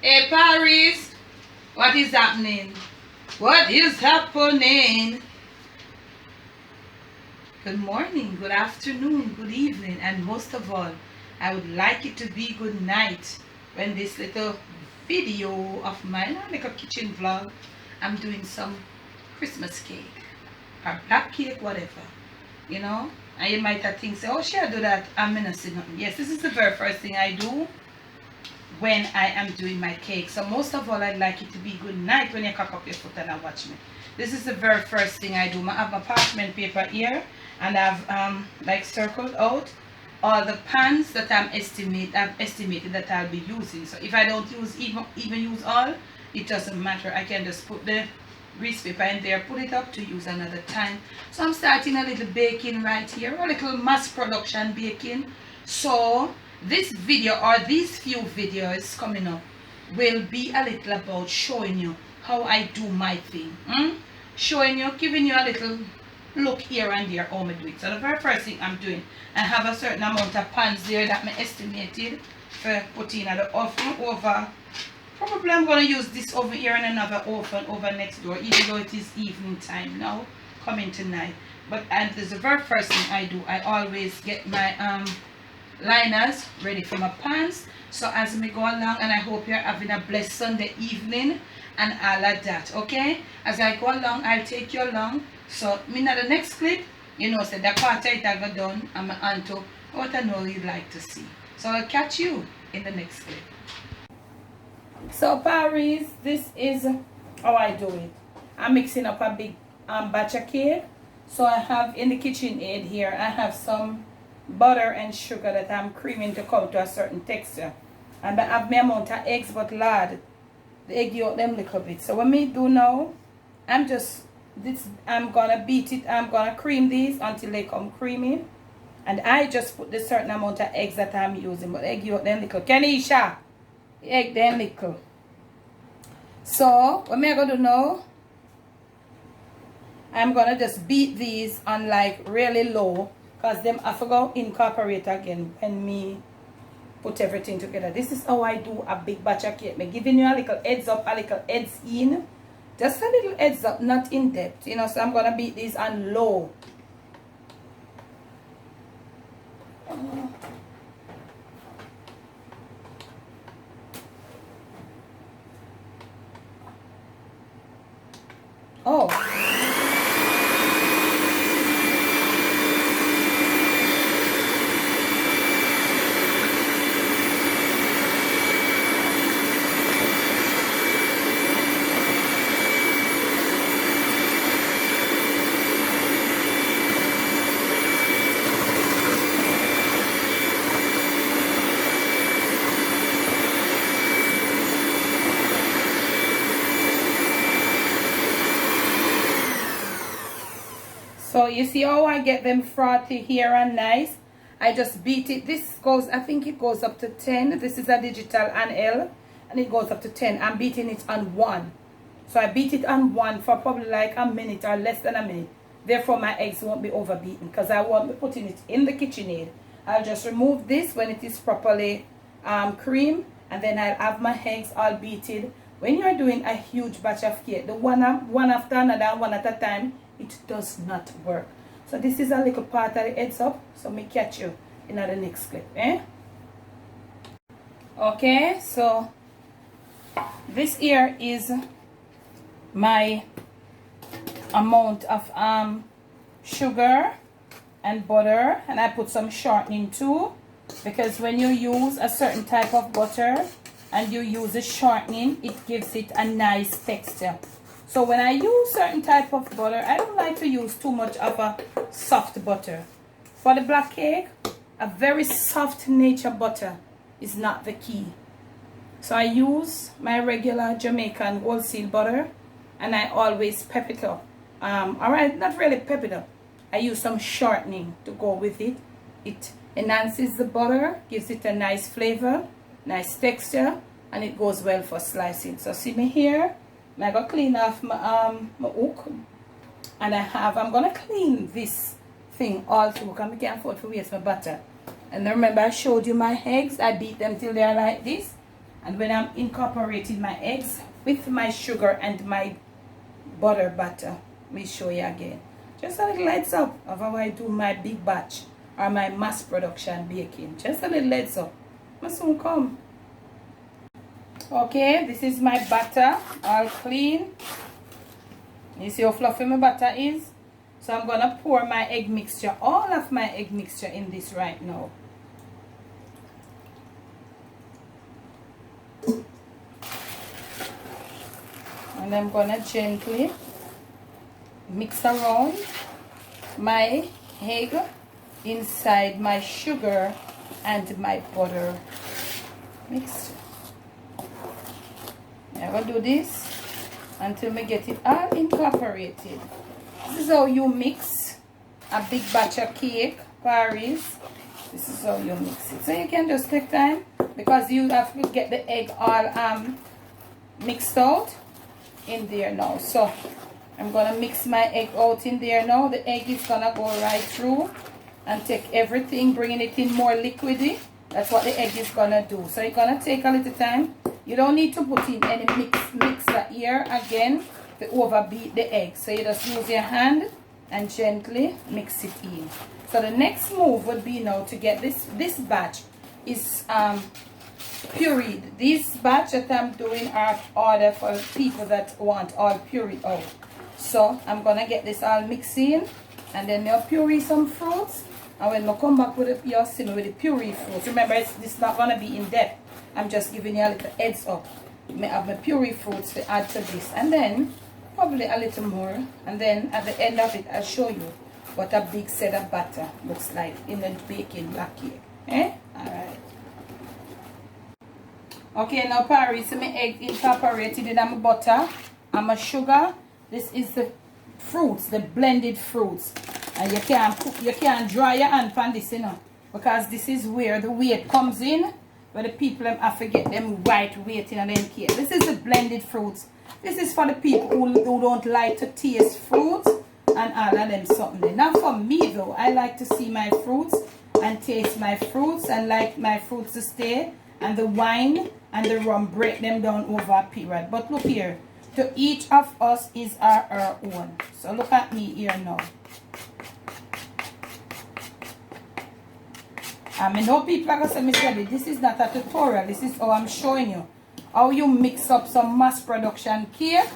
Hey Paris, what is happening? What is happening? Good morning, good afternoon, good evening, and most of all, I would like it to be good night when this little video of mine, like a kitchen vlog, I'm doing some Christmas cake or black cake, whatever, you know. And you might have think, say, oh, should I do that? I'm not saying nothing. Yes, this is the very first thing I do when I am doing my cake. So most of all, I'd like it to be good night when you cock up your foot and watch me. This is the very first thing I do. I have my parchment paper here, and I've like circled out all the pans that I've estimated that I'll be using. So if I don't use even use all, it doesn't matter. I can just put the grease paper in there, put it up to use another time. So I'm starting a little baking right here, a little mass production baking. So this video or these few videos coming up will be a little about showing you how I do my thing. Showing you, giving you a little look here and there how I do it. So the very first thing I'm doing, I have a certain amount of pans there that I estimated for putting in the oven over. Probably I'm going to use this over here and another oven over next door, even though it is evening time now, coming tonight. But and this is the very first thing I do. I always get my liners ready for my pans. So as we go along, and I hope you're having a blessed Sunday evening and all of that, okay? As I go along, I'll take you along. So in the next clip, you know, so the part it I got done, I'm on to what I know you'd like to see. So I'll catch you in the next clip. So Paris, this is how I do it. I'm mixing up a big batch of cake. So I have in the KitchenAid here, I have some butter and sugar that I'm creaming to come to a certain texture. And I have my amount of eggs, but lard, the egg yolk them little bit. So what me do now, I'm gonna beat it, I'm gonna cream these until they come creamy. And I just put the certain amount of eggs that I'm using, but egg yolk them little. Kenisha, egg them little. So what me I gonna do now, I'm gonna just beat these on like really low, because them I forgot incorporate again when me put everything together. This is how I do a big batch of cake. Me giving you a little heads up, a little heads in. Just a little heads up, not in depth. You know, so I'm gonna beat these on low. Oh. So you see how I get them frothy here and nice. I just beat it. This goes, I think it goes up to 10. This is a digital L, and it goes up to 10. I'm beating it on 1. So I beat it on 1 for probably like a minute or less than a minute. Therefore my eggs won't be overbeaten, because I won't be putting it in the KitchenAid. I'll just remove this when it is properly creamed, and then I'll have my eggs all beaten. When you're doing a huge batch of cake, the one after another, one at a time, it does not work. So this is a little part of the heads up. So me catch you in the next clip. Okay, so this here is my amount of sugar and butter, and I put some shortening too, because when you use a certain type of butter and you use the shortening, it gives it a nice texture. So when I use certain type of butter, I don't like to use too much of a soft butter. For the black cake, a very soft nature butter is not the key. So I use my regular Jamaican Gold Seal butter, and I always pep it up. Alright, not really pep it up. I use some shortening to go with it. It enhances the butter, gives it a nice flavor, nice texture, and it goes well for slicing. So see me here. I'm going to clean off my hook, and I'm going to clean this thing all through, because I can't afford to waste my butter. And remember I showed you my eggs. I beat them till they're like this, And when I'm incorporating my eggs with my sugar and my butter batter, let me show you again. Just a little heads up of how I do my big batch or my mass production baking. Just a little heads up. I soon come. Okay, this is my batter, all clean. You see how fluffy my butter is? So I'm going to pour my egg mixture, all of my egg mixture in this right now. And I'm going to gently mix around my egg inside my sugar and my butter mixture. I'm going to do this until we get it all incorporated. This is how you mix a big batch of cake, Paris. This is how you mix it. So you can just take time because you have to get the egg all mixed out in there now. So I'm going to mix my egg out in there now. The egg is going to go right through and take everything, bringing it in more liquidy. That's what the egg is going to do. So you're going to take a little time. You don't need to put in any mixer here again to overbeat the egg. So you just use your hand and gently mix it in. So the next move would be now to get this batch is pureed. This batch that I'm doing are order for people that want all pureed out. So I'm gonna get this all mixed in, and then I'll puree some fruits. And when I come back with it, you'll see me with the puree fruits. Remember, this is not gonna be in depth. I'm just giving you a little heads up. I have my puree fruits to add to this, and then probably a little more, and then at the end of it I'll show you what a big set of butter looks like in the baking black cake. Alright. Okay, now Paris, my egg incorporated in my butter and my sugar. This is the fruits, the blended fruits. And you can't dry your hand on this, you know, because this is where the weight comes in, where the people have to get them white weight in and then cake. This is the blended fruits. This is for the people who don't like to taste fruits and all of them something. Now for me though, I like to see my fruits and taste my fruits and like my fruits to stay, and the wine and the rum break them down over a period. But look here, to each of us is our own. So look at me here now. I know people are going to say, Miss Debbie, this is not a tutorial. This is how I'm showing you how you mix up some mass production cake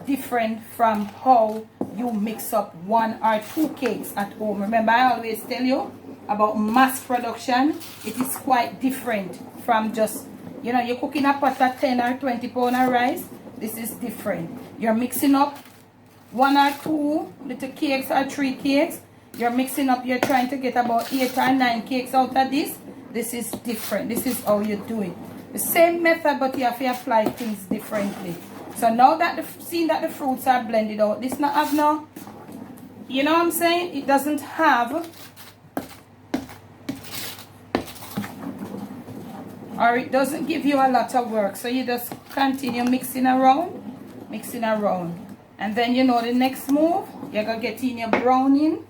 different from how you mix up 1 or 2 cakes at home. Remember, I always tell you about mass production. It is quite different from just, you know, you're cooking a pot of 10 or 20 pounds of rice. This is different. You're mixing up 1 or 2 little cakes or 3 cakes. You're mixing up, you're trying to get about 8 or 9 cakes out of this. This is different. This is how you do it. The same method, but you have to apply things differently. So now that seeing that the fruits are blended out, this not have no, you know what I'm saying? It doesn't have, or it doesn't give you a lot of work. So you just continue mixing around. And then you know the next move, you're going to get in your browning.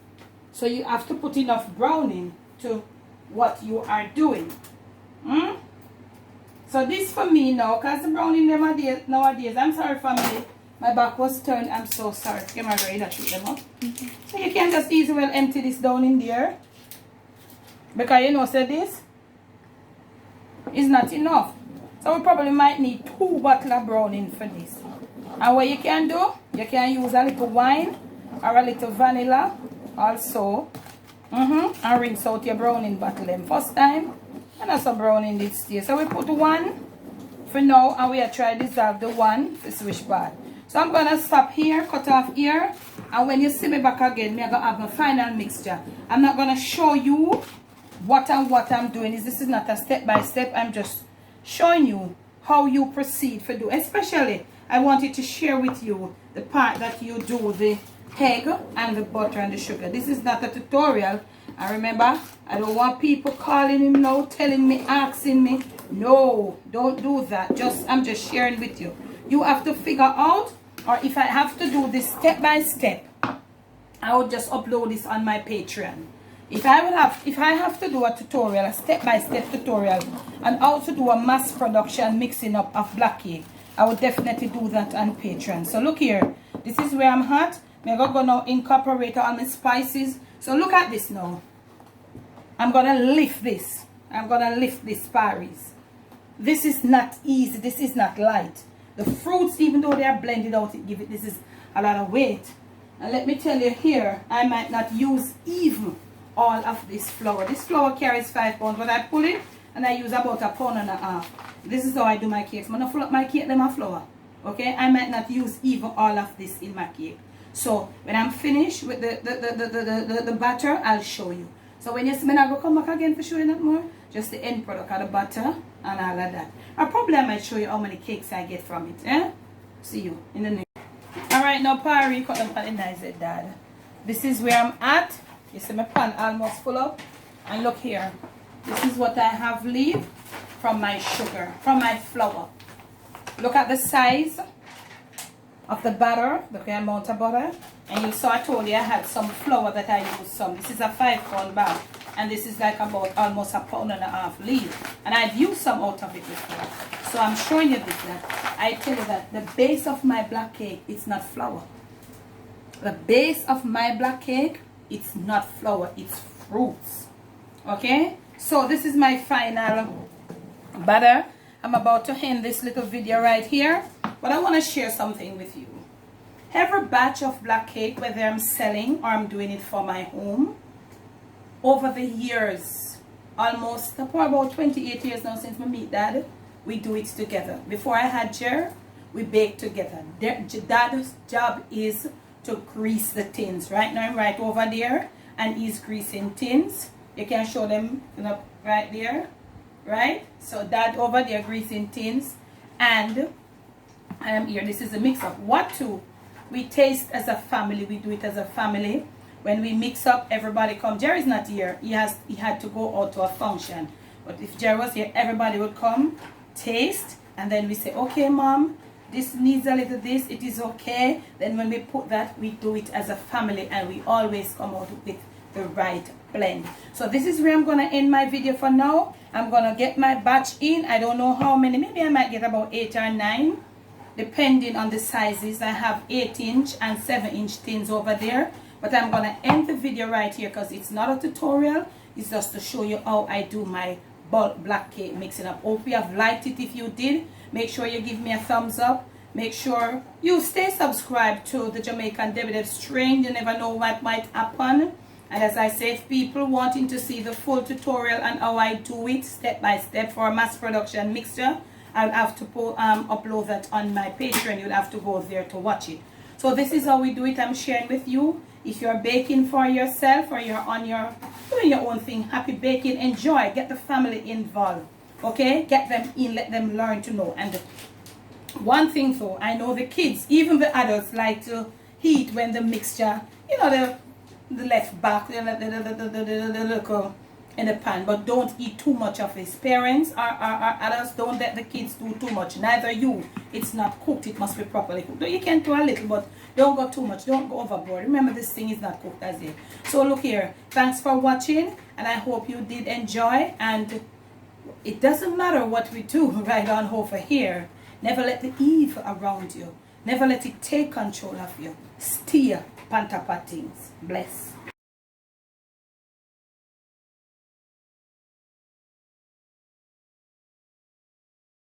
So you have to put enough browning to what you are doing. So this for me now, because the browning nowadays, I'm sorry family, my back was turned, I'm so sorry. Get my ready to shoot them up. So you can just easily well empty this down in there. Because you know, so this is not enough. So we probably might need 2 bottles of browning for this. And what you can do, you can use a little wine or a little vanilla also. And rinse out your browning bottle them first time. And also browning this here. So we put 1 for now, and we are trying to dissolve the 1 to switch part. So I'm going to stop here, cut off here, and when you see me back again, I'm going to have my final mixture. I'm not going to show you what I'm doing. This is not a step-by-step. I'm just showing you how you proceed for do. Especially, I wanted to share with you the part that you do the egg and the butter and the sugar. This is not a tutorial. And remember, I don't want people calling me now, telling me, asking me. No, don't do that. I'm just sharing with you. You have to figure out, or if I have to do this step by step, I would just upload this on my Patreon. If I have to do a tutorial, a step-by-step tutorial, and also do a mass production mixing up of black cake, I would definitely do that on Patreon. So look here, this is where I'm at. I'm going to now incorporate all my spices. So look at this now. I'm going to lift this. I'm going to lift this Paris. This is not easy. This is not light. The fruits, even though they are blended out, this is a lot of weight. And let me tell you here, I might not use even all of this flour. This flour carries 5 pounds, but I pull it and I use about 1.5 pounds. This is how I do my cakes. I'm going to fill up my cake with my flour. Okay, I might not use even all of this in my cake. So when I'm finished with the batter, I'll show you. So when you see me, I go come back again for showing that more. Just the end product of the butter and all of that. Or probably I might show you how many cakes I get from it. Eh? See you in the next. Alright, now Pari, cut them pan nice, Dad. This is where I'm at. You see my pan almost full up. And look here. This is what I have left from my sugar, from my flour. Look at the size of the butter, the amount of butter. And you saw I told you I had some flour that I used some. This is a 5 pound bag. And this is like about almost 1.5 pounds leaf. And I've used some out of it before. So I'm showing you this. That I tell you that the base of my black cake, it's not flour. The base of my black cake, it's not flour, it's fruits. Okay? So this is my final batter. I'm about to end this little video right here. But I want to share something with you. Every batch of black cake, whether I'm selling or I'm doing it for my home, over the years, almost for about 28 years now since my meet Dad, we do it together. Before I had Jer, we bake together. Dad's job is to grease the tins. Right now I'm right over there and he's greasing tins. You can show them, you know, right there, right? So Dad over there greasing tins, and I am here. This is a mix up. What to? We taste as a family. We do it as a family. When we mix up, everybody come. Jerry's not here. He had to go out to a function. But if Jerry was here, everybody would come, taste, and then we say, okay, Mom, this needs a little this. It is okay. Then when we put that, we do it as a family, and we always come out with the right blend. So this is where I'm going to end my video for now. I'm going to get my batch in. I don't know how many. Maybe I might get about 8 or 9. Depending on the sizes. I have 8-inch and 7-inch tins over there. But I'm going to end the video right here because it's not a tutorial. It's just to show you how I do my bulk black cake mixing up. Hope you have liked it. If you did, make sure you give me a thumbs up. Make sure you stay subscribed to the Jamaican Debbie Debs Train. You never know what might happen. And as I said, people wanting to see the full tutorial and how I do it step by step for a mass production mixture, I'll have to upload that on my Patreon. You'll have to go there to watch it. So this is how we do it. I'm sharing with you. If you're baking for yourself or you're on doing your own thing, happy baking, enjoy. Get the family involved. Okay? Get them in, let them learn to know. And one thing though, I know the kids, even the adults, like to eat when the mixture, you know, the left back, the little in the pan, but don't eat too much of it. Parents or adults, don't let the kids do too much. Neither you. It's not cooked. It must be properly cooked. You can do a little, but don't go too much. Don't go overboard. Remember, this thing is not cooked as yet. So look here. Thanks for watching, and I hope you did enjoy. And it doesn't matter what we do right on over here. Never let the evil around you. Never let it take control of you. Steer on top of things. Bless.